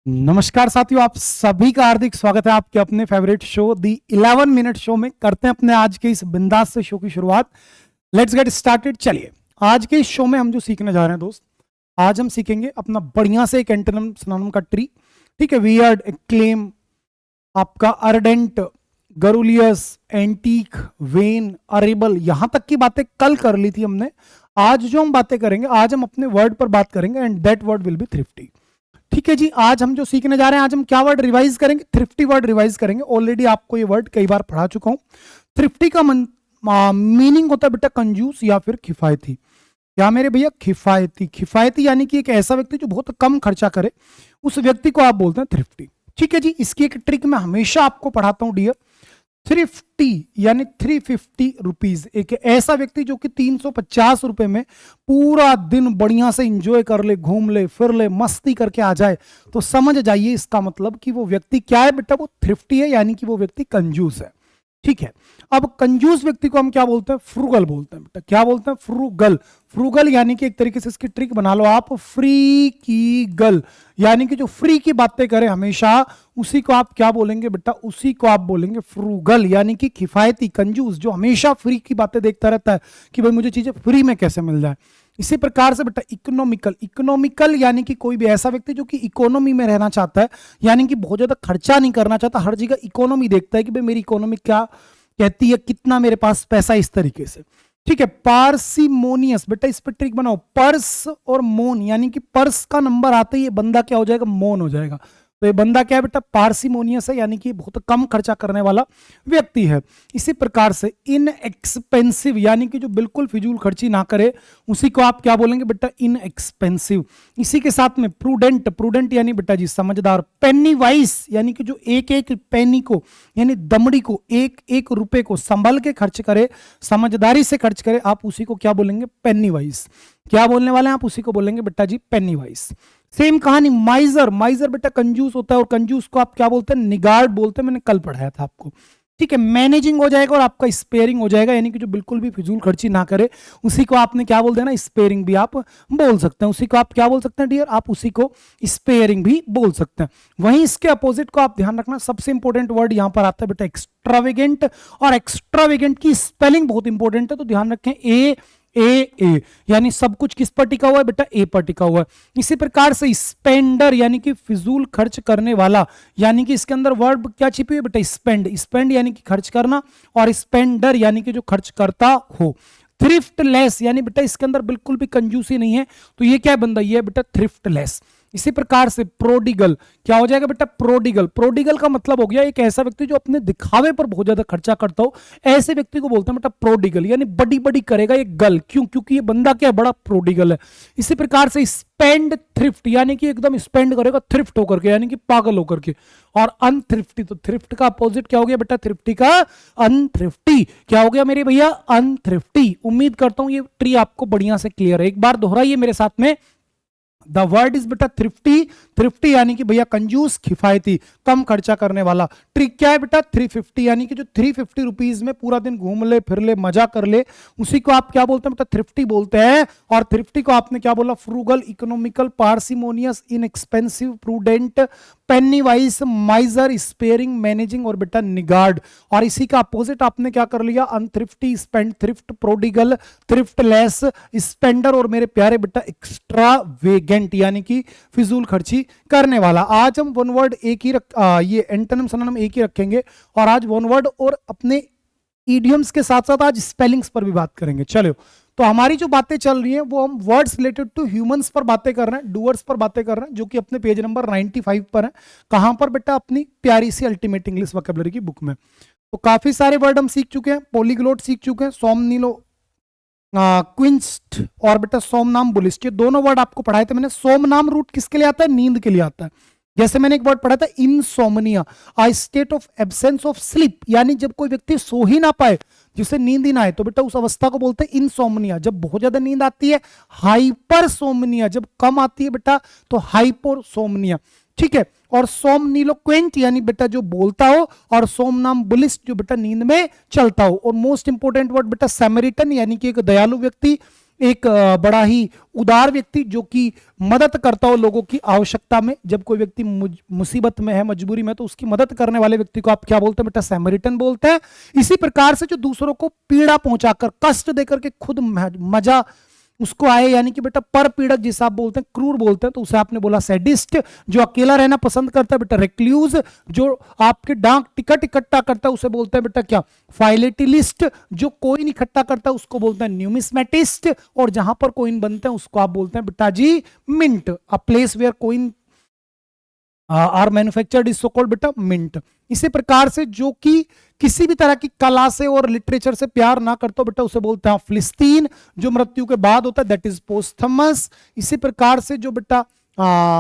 नमस्कार साथियों, आप सभी का हार्दिक स्वागत है आपके अपने फेवरेट शो दी 11 मिनट शो में। करते हैं अपने आज के इस बिंदास से शो की शुरुआत। Let's get started. चलिए, आज के इस शो में हम जो सीखने जा रहे हैं दोस्त, आज हम सीखेंगे अपना बढ़िया से एक एंटोनिम सिनोनिम का ट्री। ठीक है, वियर्ड, क्लेम, आपका अर्डेंट, गरुलियस, एंटीक, वेन, अरेबल, यहां तक की बातें कल कर ली थी हमने। आज जो हम बातें करेंगे, आज हम अपने वर्ड पर बात करेंगे and that word will be thrifty. ठीक है जी, आज हम जो सीखने जा रहे हैं, आज हम क्या वर्ड रिवाइज करेंगे? थ्रिफ्टी वर्ड रिवाइज करेंगे। ऑलरेडी आपको ये वर्ड कई बार पढ़ा चुका हूं। थ्रिफ्टी का मीनिंग होता है बेटा कंजूस या फिर किफायती। क्या मेरे भैया? किफायती। किफायती यानी कि एक ऐसा व्यक्ति जो बहुत कम खर्चा करे, उस व्यक्ति को आप बोलते हैं थ्रिफ्टी। ठीक है जी, इसकी एक ट्रिक मैं हमेशा आपको पढ़ाता हूं डियर। थ्रिफ्टी यानी 350 रुपीज। एक ऐसा व्यक्ति जो कि 350 रुपए में पूरा दिन बढ़िया से इंजॉय कर ले, घूम ले, फिर ले, मस्ती करके आ जाए, तो समझ जाइए इसका मतलब कि वो व्यक्ति क्या है बेटा? वो थ्रिफ्टी है, यानी कि वो व्यक्ति कंजूस है। ठीक है, अब कंजूस व्यक्ति को हम क्या बोलते हैं? फ्रूगल बोलते हैं बेटा। क्या बोलते हैं? फ्रूगल। फ्रूगल यानी कि एक तरीके से इसकी ट्रिक बना लो आप, फ्री की गल, यानी कि जो फ्री की बातें करे हमेशा, उसी को आप क्या बोलेंगे बेटा? उसी को आप बोलेंगे फ्रूगल, यानी कि किफायती, कंजूस, जो हमेशा फ्री की बातें देखता रहता है कि भाई मुझे चीजें फ्री में कैसे मिल जाए। इसी प्रकार से बेटा इकोनॉमिकल। इकोनॉमिकल यानी कि कोई भी ऐसा व्यक्ति जो कि इकोनॉमी में रहना चाहता है, यानी कि बहुत ज्यादा खर्चा नहीं करना चाहता, हर जगह इकोनॉमी देखता है कि भाई मेरी इकोनॉमी क्या कहती है, कितना मेरे पास पैसा, इस तरीके से। ठीक है, पार्सिमोनियस। बेटा इस पर ट्रिक बनाओ, पर्स और मोन, यानी कि पर्स का नंबर आते ही ये बंदा क्या हो जाएगा? मोन हो जाएगा। तो ये बंदा क्या है बेटा? पार्सिमोनियस है, यानी कि बहुत कम खर्चा करने वाला व्यक्ति है। इसी प्रकार से इनएक्सपेंसिव, यानी कि जो बिल्कुल फिजूल खर्ची ना करे, उसी को आप क्या बोलेंगे बेटा? इनएक्सपेंसिव। इसी के साथ में प्रूडेंट। प्रूडेंट यानी बेटा जी समझदार। पेनी वाइस, यानी कि जो एक एक पेनी को, यानी दमड़ी को, एक एक रुपए को संभल के खर्च करे, समझदारी से खर्च करे, आप उसी को क्या बोलेंगे? पेनी वाइस। क्या बोलने वाले हैं आप? उसी को बोलेंगे बेटा जी पेनी वाइस। सेम कहानी माइजर। माइजर बेटा कंजूस होता है, और कंजूस को आप क्या बोलते हैं? निगार्ड बोलते हैं। मैंने कल पढ़ाया था आपको। ठीक है, मैनेजिंग हो जाएगा और आपका स्पेयरिंग हो जाएगा, यानी कि जो बिल्कुल भी फिजूल खर्ची ना करे, उसी को आपने क्या बोल देना? स्पेयरिंग भी आप बोल सकते हैं। उसी को आप क्या बोल सकते हैं डियर? आप उसी को स्पेयरिंग भी बोल सकते हैं। वहीं इसके अपोजिट को आप ध्यान रखना, सबसे इंपॉर्टेंट वर्ड यहां पर आता है बेटा एक्स्ट्रावेगेंट। और एक्स्ट्रावेगेंट की स्पेलिंग बहुत इंपॉर्टेंट है, तो ध्यान रखें। ए यानी सब कुछ किस पर टिका हुआ है बेटा? ए पर टिका हुआ है। इसी प्रकार से स्पेंडर, यानी कि फिजूल खर्च करने वाला, यानी कि इसके अंदर वर्ड क्या छिपी हुई है बेटा? स्पेंड। स्पेंड यानी कि खर्च करना, और स्पेंडर यानी कि जो खर्च करता हो। थ्रिफ्टलेस यानी बेटा इसके अंदर बिल्कुल भी कंजूसी नहीं है, तो ये क्या बंदा? ये है बेटा थ्रिफ्टलेस। इसी प्रकार से प्रोडिगल। क्या हो जाएगा बेटा? प्रोडिगल। प्रोडिगल का मतलब हो गया एक ऐसा व्यक्ति जो अपने दिखावे पर बहुत ज्यादा खर्चा करता हो, ऐसे व्यक्ति को बोलते हैं बेटा प्रोडिगल, यानी बड़ी बड़ी करेगा ये गल। क्यों? क्योंकि ये बंदा क्या है? बड़ा प्रोडिगल है। इसी प्रकार से स्पेंड थ्रिफ्ट, यानी कि एकदम स्पेंड करेगा थ्रिफ्ट होकर के, यानी कि पागल होकर के। और अनथ्रिफ्टी, तो थ्रिफ्ट का अपोजिट क्या हो गया बेटा? थ्रिफ्टी का अनथ्रिफ्टी। क्या हो गया मेरे भैया? अनथ्रिफ्टी। उम्मीद करता हूं ये ट्री आपको बढ़िया से क्लियर है। एक बार दोहराइए मेरे साथ में। द वर्ड इज बेटा थ्रिफ्टी। थ्रिफ्टी यानी कि भैया कंजूस, किफायती, कम खर्चा करने वाला। ट्रिक क्या है बेटा? 350, यानी कि जो 350 रुपीज में पूरा दिन घूम ले, फिर ले, मजा कर ले, उसी को आप क्या बोलते हैं बेटा? थ्रिफ्टी बोलते हैं। और थ्रिफ्टी को आपने क्या बोला? Frugal, economical, parsimonious, inexpensive, prudent, penny wise, miser, sparing, managing, और बेटा निगार्ड। और इसी का अपोजिट आपने क्या कर लिया? अनथ्रिफ्टी, स्पेंड थ्रिफ्ट, प्रोडिगल, थ्रिफ्टलेस, स्पेंडर, और मेरे प्यारे बेटा एक्स्ट्रावेगेंट, यानी कि फिजूल खर्ची करने वाला। आज हम वन वर्ड एक ही ये एंटोनिम सिनोनिम एक ही रखेंगे, और आज वन वर्ड और अपने इडियम्स के साथ साथ आज स्पेलिंग्स पर भी बात करेंगे। चलो, तो हमारी जो बातें चल रही हैं वो हम वर्ड्स रिलेटेड टू ह्यूमंस पर बातें कर रहे हैं, डूअर्स पर बातें कर रहे हैं, जो कि अपने पेज नंबर 95 पर है। कहां पर बेटा? अपनी प्यारी सी अल्टीमेट इंग्लिश वोकैबुलरी की बुक में। तो काफी सारे वर्ड हम सीख चुके हैं। पॉलीग्लोट सीख चुके हैं, सोमनीलो, क्विंस्ट, और बेटा सोमनाम बुलिस्ट। ये दोनों वर्ड आपको पढ़ाए थे मैंने। सोमनाम रूट किसके लिए आता है? नींद के लिए आता है। जैसे मैंने एक वर्ड पढ़ा था insomnia, a state of absence of sleep, यानी जब कोई व्यक्ति सो ही ना पाए, जिसे नींद ही ना आए, तो बेटा उस अवस्था को बोलते हैं इनसोमनिया। जब बहुत ज्यादा नींद आती है हाइपरसोमनिया, जब कम आती है बेटा तो हाइपोसोमनिया। ठीक है, और सोमनीलोक्वेंट यानी बेटा जो बोलता हो, और सोमनाम्बुलिस्ट जो बेटा नींद में चलता हो। और मोस्ट इंपोर्टेंट वर्ड बेटा सैमरिटन, यानी कि एक दयालु व्यक्ति, एक बड़ा ही उदार व्यक्ति जो कि मदद करता हो लोगों की आवश्यकता में। जब कोई व्यक्ति मुसीबत में है, मजबूरी में, तो उसकी मदद करने वाले व्यक्ति को आप क्या बोलते हैं बेटा? सैमरिटन बोलते हैं। इसी प्रकार से जो दूसरों को पीड़ा पहुंचाकर, कष्ट देकर के खुद मजा उसको आए, यानी कि बेटा पर पीड़क जिसे आप बोलते हैं, क्रूर बोलते हैं, तो उसे आपने बोला सैडिस्ट। जो अकेला रहना पसंद करता है बेटा रेक्ल्यूज। जो आपके डाक टिकट इकट्ठा करता है उसे बोलते हैं बेटा क्या? फाइलेटिलिस्ट। जो कोइन इकट्ठा करता है उसको बोलते हैं न्यूमिस्मेटिस्ट। और जहां पर कोइन बनते हैं उसको आप बोलते हैं बेटा जी mint. A place where coin are manufactured is so called बेटा मिंट। इसी प्रकार से जो कि किसी भी तरह की कला से और लिटरेचर से प्यार ना करता बेटा उसे बोलते हैं फिलिस्तीन। जो मृत्यु के बाद होता है दैट इज पोस्थमस। इसी प्रकार से जो बेटा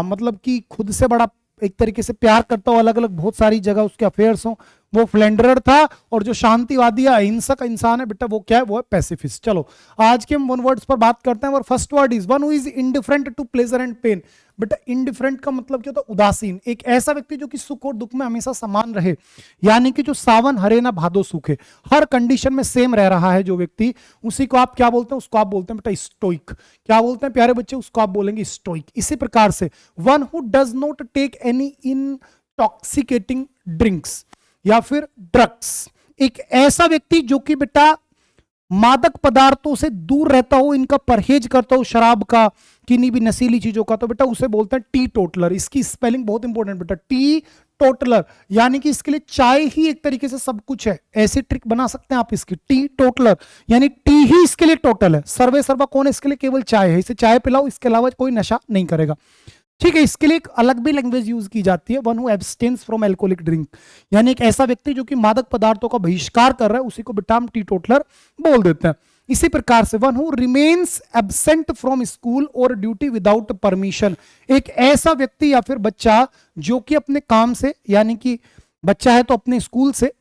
मतलब कि खुद से बड़ा एक तरीके से प्यार करता हो, अलग अलग बहुत सारी जगह उसके अफेयर्स हो, वो फ्लेंडरर था। और जो शांतिवादी या अहिंसक इंसान है बेटा वो क्या है? वो है पैसिफिस्ट। चलो आज के हम वन वर्ड्स पर बात करते हैं। और first word is one who is indifferent to pleasure and pain. बेटा इंडिफरेंट का मतलब क्या होता है? उदासीन। एक ऐसा व्यक्ति जो कि सुख और दुख में हमेशा समान रहे, यानी कि जो सावन हरे ना भादो सूखे, हर कंडीशन में सेम रह रहा है जो व्यक्ति, उसी को आप क्या बोलते हैं? उसको आप बोलते हैं बेटा स्टोइक। क्या बोलते हैं प्यारे बच्चे? उसको आप बोलेंगे स्टोइक। इसी प्रकार से one who does not take any intoxicating drinks या फिर ड्रग्स। एक ऐसा व्यक्ति जो कि बेटा मादक पदार्थों से दूर रहता हो, इनका परहेज करता हो, शराब का, किन्हीं भी नशीली चीजों का, तो बेटा उसे बोलते हैं टी टोटलर। इसकी स्पेलिंग बहुत इंपॉर्टेंट बेटा, टी टोटलर, यानी कि इसके लिए चाय ही एक तरीके से सब कुछ है। ऐसी ट्रिक बना सकते हैं आप इसकी, टी टोटलर, यानी टी ही इसके लिए टोटल है। सर्वे सर्वा कौन है इसके लिए? केवल चाय है। इसे चाय पिलाओ, इसके अलावा कोई नशा नहीं करेगा। ठीक है, इसके लिए एक अलग भी लैंग्वेज यूज की जाती है, one who abstains from alcoholic drink, यानी एक ऐसा व्यक्ति जो कि मादक पदार्थों का बहिष्कार कर रहा है, उसी को बेटा हम टी टोटलर बोल देते हैं। इसी प्रकार से one who remains absent from school और ड्यूटी विदाउट परमिशन। एक ऐसा व्यक्ति या फिर बच्चा जो कि अपने काम से, यानी कि बच्चा है तो अपने स्कूल से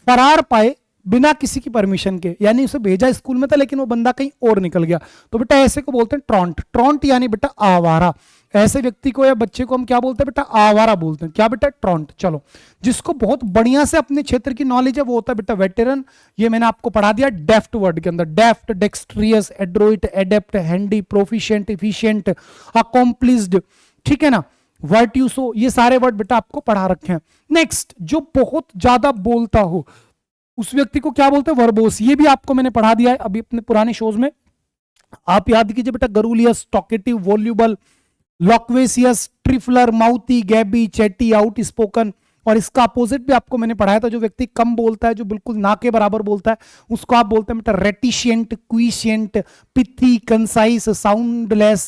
फरार पाए बिना किसी की परमिशन के, यानी उसे भेजा स्कूल में था लेकिन वो बंदा कहीं और निकल गया, तो बेटा ऐसे को बोलते हैं ट्रॉन्ट। ट्रॉन्ट यानी बेटा आवारा। ऐसे व्यक्ति को या बच्चे को हम क्या बोलते हैं बेटा? आवारा बोलते हैं। क्या बेटा? ट्रॉन्ट। चलो, जिसको बहुत बढ़िया से अपने क्षेत्र की नॉलेज है वो होता है बेटा वेटेरन। ये मैंने आपको पढ़ा दिया डेफ्ट वर्ड के अंदर। डेफ्ट, डेक्सट्रियस, एड्रोइट, एडेप्ट, हैंडी, प्रोफिशिएंट, इफिशिएंट, अकॉम्प्लिस्ड, ठीक है ना, वर्ट्यूसो, ये सारे वर्ड बेटा आपको पढ़ा रखे हैं। नेक्स्ट, जो बहुत ज्यादा बोलता हो उस व्यक्ति को क्या बोलते हैं? वर्बोस। ये भी आपको मैंने पढ़ा दिया है अभी अपने पुराने शोज में, आप याद कीजिए बेटा। Garrulous, talkative, voluble, loquacious, trifler, mouthy, gabby, chatty, outspoken. और इसका अपोजिट भी आपको मैंने पढ़ाया था, जो व्यक्ति कम बोलता है, जो बिल्कुल ना के बराबर बोलता है, उसको आप बोलते हैं बेटा रेटिशियंट, क्विशियंट, पिथी, कंसाइस, साउंडलेस,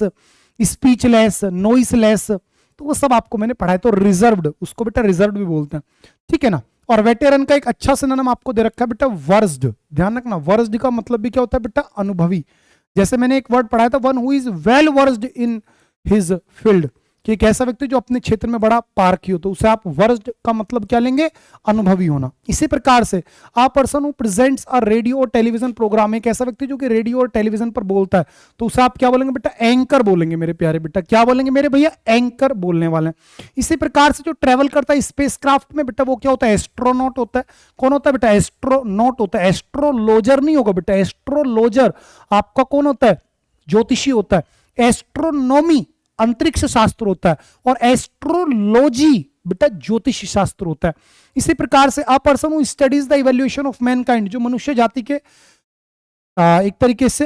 स्पीचलेस, नॉइसलेस। तो वो सब आपको मैंने पढ़ाया। तो रिजर्व्ड, उसको बेटा रिजर्व्ड भी बोलते हैं, ठीक है ना। और वेटेरन का एक अच्छा सिनोनिम आपको दे रखा है बेटा वर्स्ड। ध्यान रखना, वर्स्ड का मतलब भी क्या होता है बेटा? अनुभवी। जैसे मैंने एक वर्ड पढ़ाया था, one who is well versed in his field, कि एक ऐसा व्यक्ति जो अपने क्षेत्र में बड़ा पारखी हो, तो उसे आप वर्स्ड का मतलब क्या लेंगे? अनुभवी होना। इसी प्रकार से आ person who presents a radio और टेलीविजन प्रोग्राम, एक ऐसा व्यक्ति जो कि रेडियो और टेलीविजन पर बोलता है, तो उसे आप क्या बोलेंगे बेटा? एंकर बोलेंगे मेरे प्यारे बेटा। क्या बोलेंगे मेरे भैया? एंकर बोलने वाले हैं। इसी प्रकार से जो ट्रेवल करता है स्पेस क्राफ्ट में बेटा, वो क्या होता है? एस्ट्रोनॉट होता है। कौन होता है बेटा? एस्ट्रोनॉट होता है। एस्ट्रोलॉजर नहीं होगा बेटा। एस्ट्रोलॉजर आपका कौन होता है? ज्योतिषी होता है। एस्ट्रोनॉमी अंतरिक्ष शास्त्र होता है, और एस्ट्रोलॉजी बेटा ज्योतिष शास्त्र होता है। इसी प्रकार से अ person who studies the evaluation of Mankind, जो मनुष्य जाति के एक तरीके से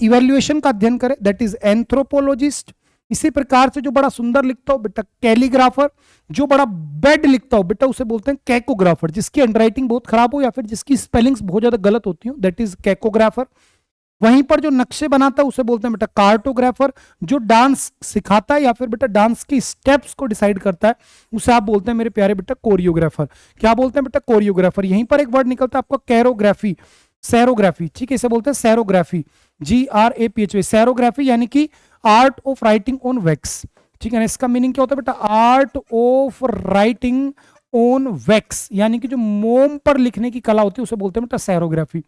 इवैल्यूएशन का अध्ययन करे, दैट इज एंथ्रोपोलॉजिस्ट। इसी प्रकार से जो बड़ा सुंदर लिखता हो बेटा कैलीग्राफर। जो बड़ा बेड लिखता हो बेटा उसे बोलते हैं कैकोग्राफर। जिसकी हैंडराइटिंग बहुत खराब हो या फिर जिसकी स्पेलिंग्स बहुत ज्यादा गलत होती हो, दैट इज कैकोग्राफर। वहीं पर जो नक्शे बनाता है उसे बोलते हैं बेटा कार्टोग्राफर। जो डांस सिखाता है या फिर बेटा डांस की स्टेप्स को डिसाइड करता है, उसे आप बोलते हैं मेरे प्यारे बेटा कोरियोग्राफर। क्या बोलते हैं बेटा? कोरियोग्राफर। यहीं पर एक वर्ड निकलता है आपका कैरोग्राफी, सैरोग्राफी, ठीक है, इसे बोलते हैं सैरोग्राफी, GRAPHY, सैरोग्राफी, यानी कि art of writing on wax, ठीक है ना। इसका मीनिंग क्या होता है बेटा? Art of writing on wax, यानी कि जो मोम पर लिखने की कला होती है उसे बोलते हैं बेटा सैरोग्राफी।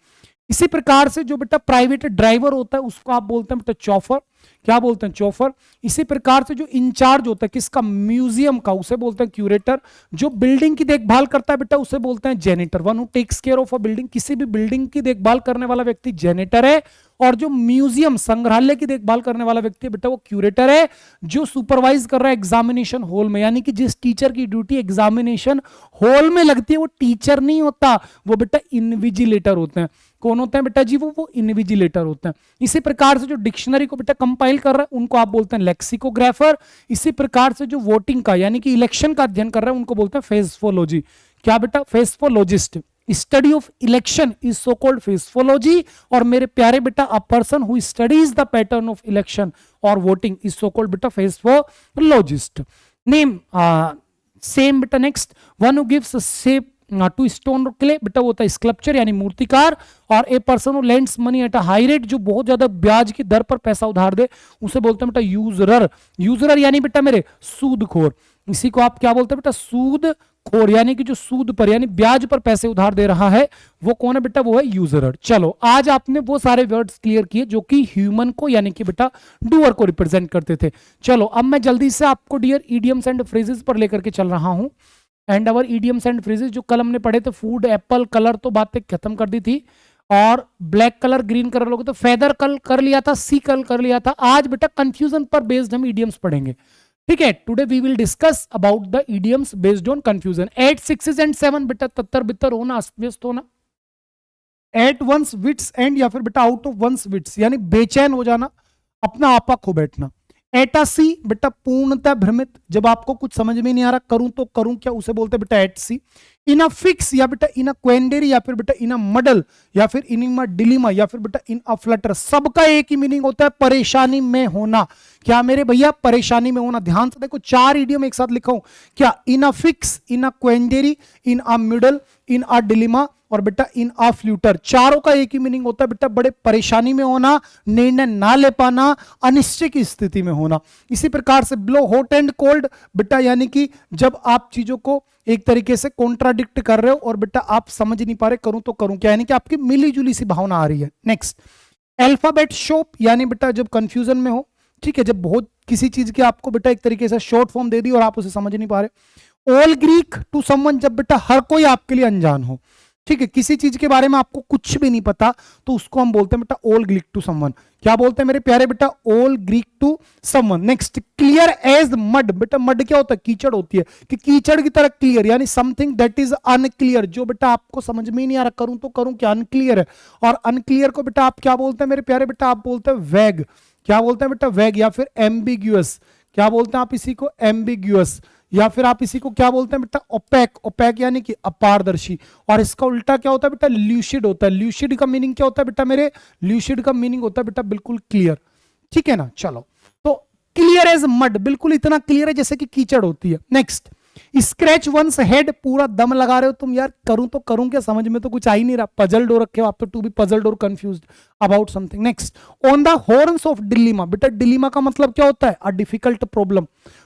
इसी प्रकार से जो बेटा प्राइवेट ड्राइवर होता है उसको आप बोलते हैं बेटा चॉफर। क्या बोलते हैं, चौफर। इसी प्रकार से जो इंचार्ज होता है किसका, म्यूजियम का, उसे बोलते हैं क्यूरेटर। जो बिल्डिंग की देखभाल करता है बेटा उसे बोलते हैं janitor. One who takes care of a building, किसी भी बिल्डिंग की देखभाल करने वाला व्यक्ति जेनिटर है। और जो म्यूजियम संग्रहालय की देखभाल करने वाला व्यक्ति है बेटा वो क्यूरेटर है। जो सुपरवाइज कर रहा है एग्जामिनेशन हॉल में, यानी कि जिस टीचर की ड्यूटी एग्जामिनेशन हॉल में लगती है वो टीचर नहीं होता, वो बेटा इनविजिलेटर होते हैं। कौन होते हैं बेटा जी, वो इनविजिलेटर होते हैं। इसी प्रकार से जो डिक्शनरी को बेटा कंपाइल कर रहा है उनको आप बोलते हैं लेक्सिकोग्राफर। इसी प्रकार से जो वोटिंग का यानी कि इलेक्शन का अध्ययन कर रहा है उनको बोलते हैं फेसफोलॉजी। क्या बेटा, psephologist. Study of election is so called psephology. और मेरे प्यारे बेटा a person who studies the pattern of election और वोटिंग इज सो कॉल्ड बेटा फेसफोलॉजिस्ट। नेम सेम बेटा। Next, one who gives shape to stone और क्ले, बेटा वो होता है स्कल्पचर यानी मूर्तिकार। और a person who lends money at a high rate, जो बहुत ज्यादा ब्याज की दर पर पैसा उधार दे उसे बोलते हैं बेटा यूजरर। यूजरर यानी बेटा मेरे सूदखोर। इसी को आप क्या बोलते हैं बेटा, सूदखोर, यानी कि जो सूद पर यानी ब्याज पर पैसे उधार दे रहा है वो कौन है बेटा, वो है यूजरर। चलो आज आपने वो सारे वर्ड्स क्लियर किए जो कि ह्यूमन को यानी कि बेटा डूअर को रिप्रेजेंट करते थे। चलो अब मैं जल्दी से आपको डियर इडियम्स एंड फ्रेजेस पर लेकर के चल रहा हूं। And our idioms and phrases जो कल हमने पढ़े थे, फूड, एप्पल, कलर तो बातें खत्म कर दी थी। और ब्लैक कलर, ग्रीन कलर लोग तो फेदर कल कर लिया था, सी कल कर लिया था। आज बेटा कंफ्यूजन पर बेस्ड हम इडियम्स पढ़ेंगे, ठीक है। Today we will discuss about the idioms based on confusion. 8 6 and 7 बेटा तत्तर बित्तर होना, अस्त व्यस्त होना। एट वंस विट्स एंड या फिर बेटा आउट ऑफ वंस विट्स यानी बेचैन हो जाना, अपना आपा खो बैठना। एटासी बेटा पूर्णतः भ्रमित, जब आपको कुछ समझ में नहीं आ रहा करूं तो करूं क्या, उसे बोलते हैं बेटा एटसी। इन अ फिक्स या बेटा इन अ क्वेंडेरी या फिर बेटा इन अ मडल या फिर इन अ डिलीमा या फिर बेटा इन अ फ्लटर, सबका एक ही मीनिंग होता है, परेशानी में होना। क्या मेरे भैया, परेशानी में होना। ध्यान से देखो 4 इडियम एक साथ लिखा हूं, क्या, in a fix, in a quandary, in a middle, in a dilemma और बेटा इन अ फ्लूटर। चारों का एक ही मीनिंग होता है बेटा बड़े परेशानी में होना, निर्णय ना ले पाना, अनिश्चित की स्थिति में होना। इसी प्रकार से ब्लो हॉट एंड कोल्ड बेटा यानी कि जब आप चीजों को एक तरीके से कॉन्ट्राडिक्ट कर रहे हो और बेटा आप समझ नहीं पा रहे करूं तो करूं क्या, यानी कि आपकी मिली जुली सी भावना आ रही है। नेक्स्ट, अल्फाबेट शॉप यानी बेटा जब कंफ्यूजन में हो, ठीक है, जब बहुत किसी चीज की आपको बेटा एक तरीके से शॉर्ट फॉर्म दे दी और आप उसे समझ नहीं पा रहे। ऑल ग्रीक टू समवन, जब बेटा हर कोई आपके लिए अनजान हो, ठीक है, किसी चीज के बारे में आपको कुछ भी नहीं पता तो उसको हम बोलते हैं बेटा ऑल ग्रीक टू समवन। क्या बोलते हैं मेरे प्यारे बेटा, all Greek to someone. Next, clear as mud, बेटा मड क्या होता है, कीचड़ होती है, कि कीचड़ की तरह क्लियर यानी समथिंग दैट इज अनक्लियर, जो बेटा आपको समझ में ही नहीं आ रहा करूं तो करूं क्या, अनक्लियर है। और अनक्लियर को बेटा आप क्या बोलते हैं मेरे प्यारे बेटा, आप बोलते हैं वैग। क्या बोलते हैं बेटा, वैग या फिर एम्बिग्यूअस। क्या बोलते हैं आप इसी को, एम्बिग्यूअस। या फिर आप इसी को क्या बोलते हैं बेटा, ओपैक। ओपैक यानी कि अपारदर्शी। और इसका उल्टा क्या होता है बेटा, ल्यूसिड होता है। ल्यूसिड का मीनिंग क्या होता है बेटा मेरे, ल्यूसिड का मीनिंग होता है बेटा बिल्कुल क्लियर, ठीक है ना। चलो तो क्लियर एज मड, बिल्कुल इतना क्लियर है जैसे कि कीचड़ होती है। नेक्स्ट, स्क्रैच वंस हेड, पूरा दम लगा रहे हो तुम, यार करूं तो करूं क्या, समझ में तो कुछ आ ही नहीं रहा, पजल्ड हो रखे हो आप तो, टू बी पजल्ड और confused about something. Next, on the horns of dilemma, बेटा डिलीमा का मतलब क्या होता है, अ डिफिकल्ट प्रॉब्लम।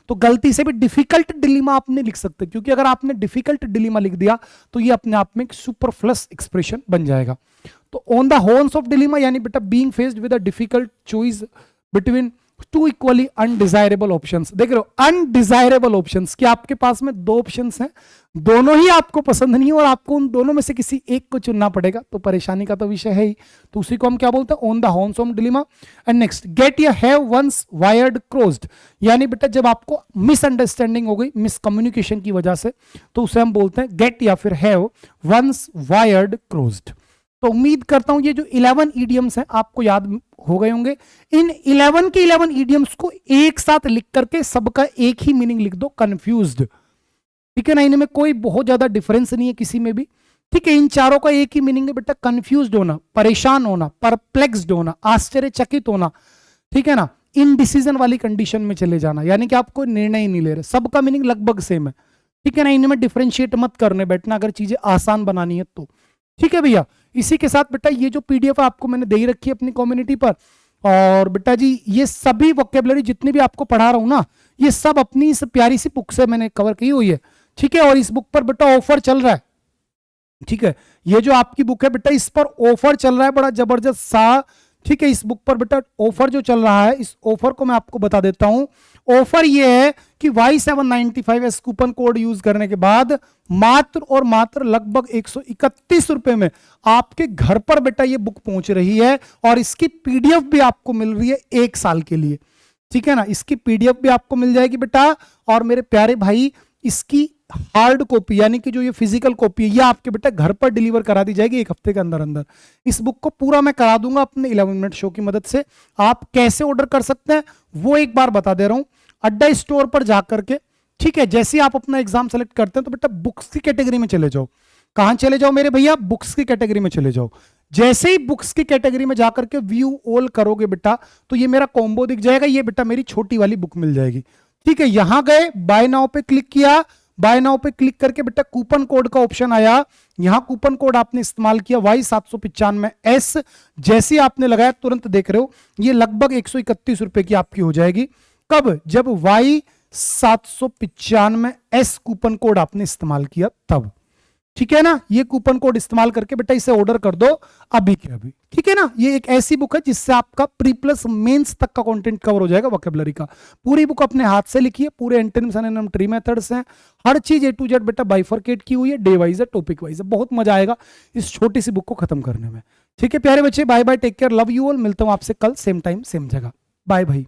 तो गलती से भी डिफिकल्ट डिलीमा आप नहीं लिख सकते, क्योंकि अगर आपने डिफिकल्ट डिलीमा लिख दिया तो ये अपने आप में एक सुपरफ्लस एक्सप्रेशन बन जाएगा। तो on the horns of dilemma यानी बेटा being faced with a difficult choice between two equally undesirable options. देख रहे हो, अनडिजायरेबल ऑप्शंस, कि आपके पास में 2 ऑप्शंस हैं, दोनों ही आपको पसंद नहीं है और आपको उन दोनों में से किसी एक को चुनना पड़ेगा, तो परेशानी का तो विषय है ही। तो उसी को हम क्या बोलते हैं, on the horns of dilemma. And next, get या हैव वंस वायर्ड क्रॉस्ड, यानी बेटा जब आपको मिसअंडरस्टैंडिंग हो गई मिसकम्युनिकेशन की वजह से, तो उसे हम बोलते हैं गेट या फिर हैव वंस वायर्ड क्रॉस्ड। तो उम्मीद करता हूं ये जो 11 इडियम्स हैं आपको याद हो गए होंगे। इन 11 के 11 इडियम्स को एक साथ लिख करके सबका एक ही मीनिंग लिख दो, कंफ्यूज्ड, ठीक है ना। इनमें कोई बहुत ज्यादा डिफरेंस नहीं है किसी में भी, ठीक है। इन चारों का एक ही मीनिंग है बेटा, कंफ्यूज्ड होना, परेशान होना, परप्लेक्स्ड होना, आश्चर्यचकित होना, ठीक है ना। इनडिसीजन वाली कंडीशन में चले जाना, यानी कि आप कोई निर्णय ही नहीं ले रहे, सबका मीनिंग लगभग सेम है, ठीक है ना। इनमें डिफरेंशिएट मत करने बैठना अगर चीजें आसान बनानी है तो, ठीक है भैया। इसी के साथ बेटा ये जो पीडीएफ आपको मैंने दे रखी है अपनी कम्युनिटी पर, और बेटा जी ये सभी वोकेबलरी जितनी भी आपको पढ़ा रहा हूं ना, ये सब अपनी इस प्यारी सी बुक से मैंने कवर की हुई है, ठीक है। और इस बुक पर बेटा ऑफर चल रहा है, ठीक है। ये जो आपकी बुक है बेटा इस पर ऑफर चल रहा है बड़ा जबरदस्त सा, ठीक है, इस बुक पर बेटा ऑफर जो चल रहा है, इस ऑफर को मैं आपको बता देता हूं। ऑफर ये है कि Y795S कूपन कोड यूज करने के बाद मात्र और मात्र लगभग 131 रुपए में आपके घर पर बेटा ये बुक पहुंच रही है, और इसकी पीडीएफ भी आपको मिल रही है 1 साल के लिए। ठीक है ना, इसकी पीडीएफ भी आपको मिल जाएगी बेटा। और मेरे प्यारे भाई, इसकी हार्ड कॉपी यानी कि जो ये फिजिकल कॉपी है, ये आपके बेटा घर पर डिलीवर करा दी जाएगी 1 हफ्ते के अंदर अंदर। इस बुक को पूरा मैं करा दूंगा अपने 11 मिनट शो की मदद से। आप कैसे ऑर्डर कर सकते हैं वो एक बार बता दे रहा हूं। अड्डा स्टोर पर जाकर के, ठीक है, जैसे ही आप अपना एग्जाम सेलेक्ट करते हैं तो बेटा बुक्स की कैटेगरी में चले जाओ। कहां चले जाओ मेरे भैया? बुक्स की कैटेगरी में चले जाओ। जैसे ही बुक्स की कैटेगरी में जाकर के व्यू ऑल करोगे बेटा, तो ये मेरा कॉम्बो दिख जाएगा, ये बेटा मेरी छोटी वाली बुक मिल जाएगी। ठीक है, यहां गए, बाय नाउ पे क्लिक किया, बाय नाउ पे क्लिक करके बेटा कूपन कोड का ऑप्शन आया, यहां कूपन कोड आपने इस्तेमाल किया Y795S। जैसे आपने लगाया तुरंत देख रहे हो ये लगभग 131 रुपए की आपकी हो जाएगी। कब? जब Y795S कूपन कोड आपने इस्तेमाल किया तब। ठीक है ना, ये कूपन कोड इस्तेमाल करके बेटा इसे ऑर्डर कर दो अभी के अभी। ठीक है ना, ये एक ऐसी बुक है जिससे आपका प्री प्लस मेंस तक का कंटेंट कवर हो जाएगा वोकैबुलरी का। पूरी बुक अपने हाथ से लिखी है, पूरे एंटोनिम्स एंड ट्री मेथड्स हैं, हर चीज A to Z बेटा बाइफरकेट की हुई है, डे वाइज है, टॉपिक वाइज है। बहुत मजा आएगा इस छोटी सी बुक को खत्म करने में। ठीक है प्यारे बच्चे, bye bye, take care, love you all. मिलता हूं आपसे कल सेम टाइम सेम जगह। बाय भाई।